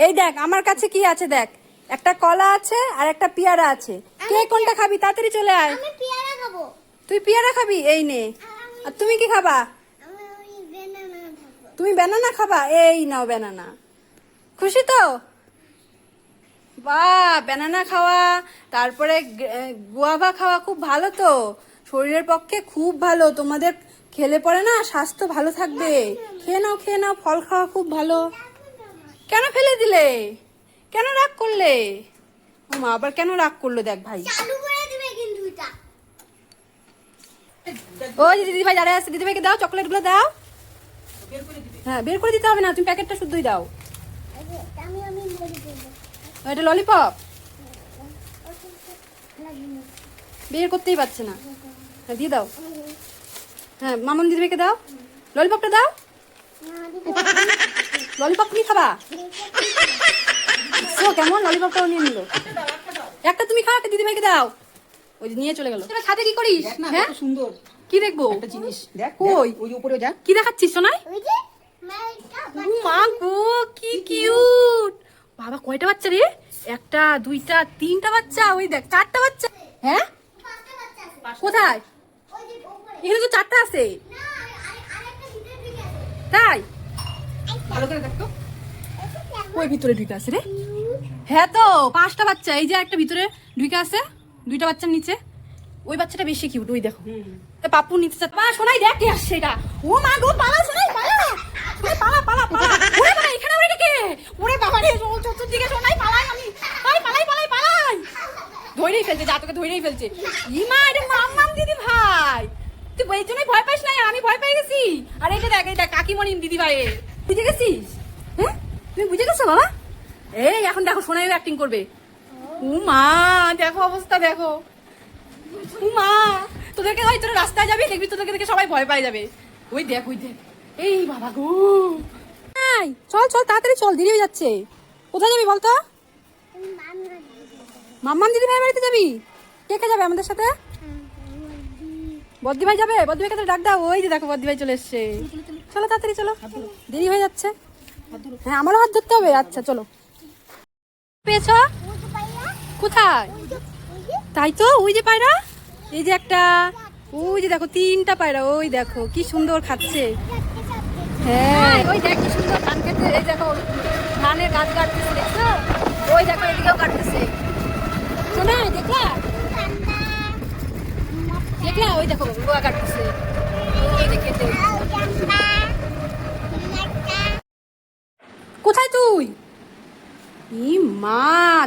এই দেখ আমার কাছে কি আছে দেখ, একটা কলা আছে আর একটা পেয়ারা আছে। কে কোনটা খাবি? তাড়াতাড়ি চলে আয়। আমি পেয়ারা খাবো। তুই পেয়ারা খাবি? এই নে। আর তুমি কি খাবা? আমি ওই বেনানা খাবো। তুমি ব্যানানা খাবা? এই নাও ব্যানানা। খুশি তো? বাহ, ব্যানানা খাওয়া, তারপরে গুয়াভা খাওয়া খুব ভালো তো, শরীরের পক্ষে খুব ভালো। তোমাদের খেলে পরে না স্বাস্থ্য ভালো থাকবে। খেয়ে নাও খেয়ে নাও, ফল খাওয়া খুব ভালো। কেন ফেলে দিলে? কেন রাগ করলে? ও মা, আবার কেন রাগ করলো দেখ ভাই। চালু করে দিবে কিন্তু এটা। ওই যে দিদি ভাই দাঁড়ায় আছে, দিদি ভাইকে দাও, চকলেট গুলো দাও। হ্যাঁ, বের করে দিতে হবে না, তুমি প্যাকেটটা শুদ্ধই দাও। আমি বলে দেব। এটা ললিপপ বের করতেই পারছে না। হ্যাঁ, দিয়ে দাও। হ্যাঁ, মামন দিদি ভাইকে দাও, ললিপপটা দাও। ললিপপ তুমি খাবা? কেমন ললিপপটাও নিয়ে নিল। একটা তুমি খাও, একটা দিদি ভাইকে দাও। ওই যে নিয়ে চলে গেল। তোরা ছাদে কি করিস? হ্যাঁ, সুন্দর কি দেখবো? একটা জিনিস দেখ, কই? ওই উপরে যা। কি দেখাচ্ছিস সোনাই? ওই যে মাইকা ও মা গো, কি কিউট। বাবা, কয়টা বাচ্চা রে? একটা, দুইটা, তিনটা বাচ্চা। ওই দেখ, চারটা বাচ্চা। হ্যাঁ, পাঁচটা বাচ্চা আছে। কোথায়? ওই যে উপরে। এখানে তো চারটা আছে। না, আরেকটা ভিতরে দিকে আছে। তাই? ভালো করে দেখ তো। ওই ভিতরে ঢুকে আছে রে। হ্যাঁ তো, পাঁচটা বাচ্চা। এই যে একটা ভিতরে ঢুকে আছে, দুইটা বাচ্চার নিচে। ওই বাচ্চাটা বেশি কিউট, ওই দেখো। তা পাপ্পু নিচে যা। মা সোনাই দেখ কে আসছে এটা। ও মা গো, পালা সোনাই পালা। সোনাই পালা পালা পালা। ওরে বাবা, এখানে আবার এটা কে? ওরে বাবা রে, চতুর্দিকে সোনাই পালাই আমি। পালাই পালাই পালাই পালাই। ধরেই ফেলছে, যা তোকে ধরেই ফেলছে। ই মা, এটা মাম্মাম দিদি ভাই। তুই এই জন্যই ভয় পাইস না? আমি ভয় পেয়ে গেছি। আর এটা দেখ, এটা কাকিমণি দিদি ভাই। বুঝে গেছিস? হ্যাঁ, তুমি বুঝে গেছো বাবা? এই এখন দেখো, সোনাইও অ্যাক্টিং করবে। ও মা, দেখো অবস্থা দেখো। ও মা, তোদেরকে ওই তোরা রাস্তায় যাবি, দেখবি তোদেরকে দেখে সবাই ভয় পাই যাবে। ওই দেখ, ওই দেখ। এই বাবা গো। চল চল, তাড়াতাড়ি চল, দেরি হয়ে যাচ্ছে। কোথায় যাবি বলতো? মাম্মাম দিদি ভাই বাড়িতে যাবি? কে কে যাবে আমাদের সাথে? বদ্দি ভাই যাবে? বদ্দি ভাইকে তো ডাক দাও। ওই যে দেখো, বদ্দি ভাই চলে এসছে। চলো তাড়াতাড়ি চলো, দেরি হয়ে যাচ্ছে। হ্যাঁ, আমারও হাত ধরতে হবে। আচ্ছা চলো। পেয়েছ? কোথায়? তাই তো, ওই যে পায়রা। এই যে একটা, ওই যে দেখো তিনটা পায়রা। ওই দেখো কি সুন্দর খাচ্ছে। হ্যাঁ, ওই দেখ কি সুন্দর ধান খেতে। এই দেখো ধানের গাছ কাটতেছে, দেখছো? ওই দেখো এদিকেও কাটতেছে। শোনা, দেখলা দেখলা? ওই দেখো গোয়া কাটতেছে। ওই দেখে কোথায় তুই? ই মা,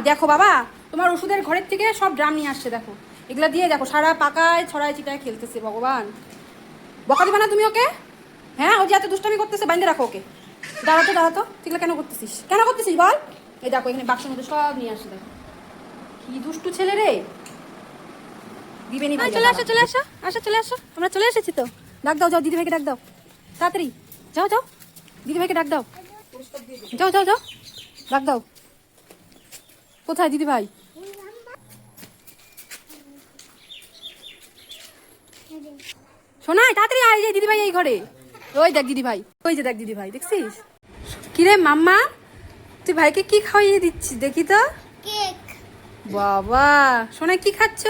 দেখো বাবা, তোমার ওষুধের ঘরের থেকে সব ড্রাম নিয়ে আসছে। দেখো এগুলা দিয়ে দেখো সারা পাকায় ছড়ায় চিটায় খেলতেছে। ভগবান, বকা দিবা না তুমি ওকে? হ্যাঁ, ও যে এত দুষ্টামি করতেছে, বাইন্দে রাখো ওকে। দাঁড়াতো দাঁড়াতো, এগুলো কেন করতেছিস? কেন করতেছিস বল? এই দেখো এখানে বাক্সের মধ্যে সব নিয়ে আসছে। দেখো কি দুষ্টু ছেলে রে। দিবে নি। চলে আসো চলে আসো, আসো চলে আসো, আমরা চলে এসেছি তো। ডাক দাও, যাও দিদি ভাইকে ডাক দাও তাড়াতাড়ি। যাও যাও, দিদি ভাইকে ডাক দাও। যাও যাও যাও, ডাক দাও। কোথায় দিদি ভাই? শোনাই তাড়াতাড়ি আয়, যে দিদি ভাই এই ঘরে। ওই দেখ দিদি ভাই, ওই যে দেখ দিদি ভাই, দেখছিস? কিরে মাম্মা, তুই ভাইকে কি খাইয়ে দিচ্ছিস দেখি তো? কেক। বাবা, শোনাই কি খাচ্ছ?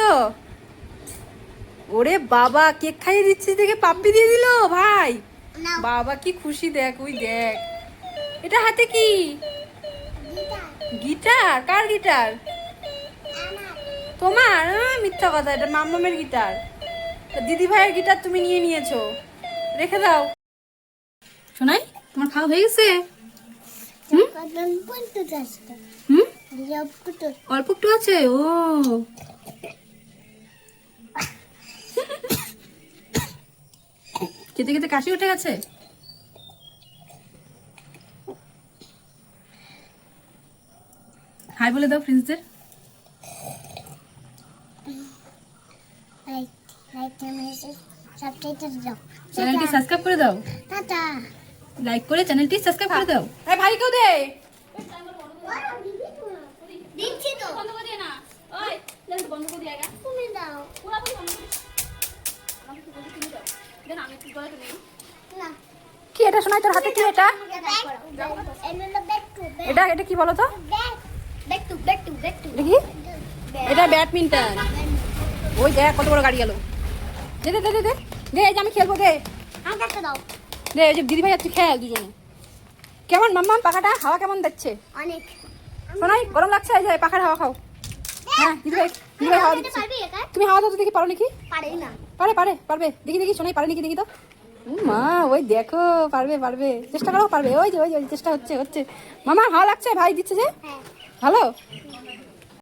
ওরে বাবা, কেক খাইয়ে দিচ্ছিস দেখে পাপ্পি দিয়ে দিল ভাই। নাও। বাবা কি খুশি দেখ, ওই দেখ। এটা হাতে কি? গিটার? কার গিটার? তোমার? মিথ্যা কথা, এটা মাম্মামের গিটার। দিদি ভাইয়ের গিটার তুমি নিয়ে নিয়েছো, রেখে দাও। শোনাই, তোমার খাওয়া হয়ে গেছে? হুম অল্প একটু আছে। ও খেতে খেতে কাশি উঠে গেছে। হাই বলে দাও ফ্রেন্ডসদের। চ্যানেলটি সাবস্ক্রাইব করে দাও। টাটা। লাইক করে চ্যানেলটি সাবস্ক্রাইব করে দাও। এই ভাইকেও দে। দিচ্ছি তো। বন্ধ করে দে না। ওই জান বন্ধ করে দিয়েগা। তুমি দাও। পুরোপুরি বন্ধ করে। আমাকে বন্ধ করে দাও। দেন আমি কি করে নেই। না। কি এটা শোনাই তোর হাতে? কি এটা? এটা এটা এটা কি বলো তো? ব্যাক টু এটা কি? এটা ব্যাডমিন্টন। ওই দেখ কত বড় গাড়ি গেল। দে দে দে দে দে দে, এই যে আমি খেলবো, দে আমাকে একটা দাও। দে। এই যে দিদি ভাই যাচ্ছে, খেল দুজনে। কেমন মাম্মাম পাখাটা হাওয়া কেমন দিচ্ছে? অনেক। শোনাই গরম লাগছে, এই যে পাখার হাওয়া খাও। হ্যাঁ দিদি ভাই হাওয়া দিচ্ছে। পারবি একা? তুমি হাওয়া দাও তো দেখি, পারো নাকি? পারেই না। পারবে দেখি দেখি, শোনাই পারে নাকি দেখি তো। মা ওই দেখো, পারবে চেষ্টা করো, পারবে। ওই যে চেষ্টা হচ্ছে। মামা হাওয়া লাগছে, ভাই দিচ্ছে যে হ্যাঁ। ভালো।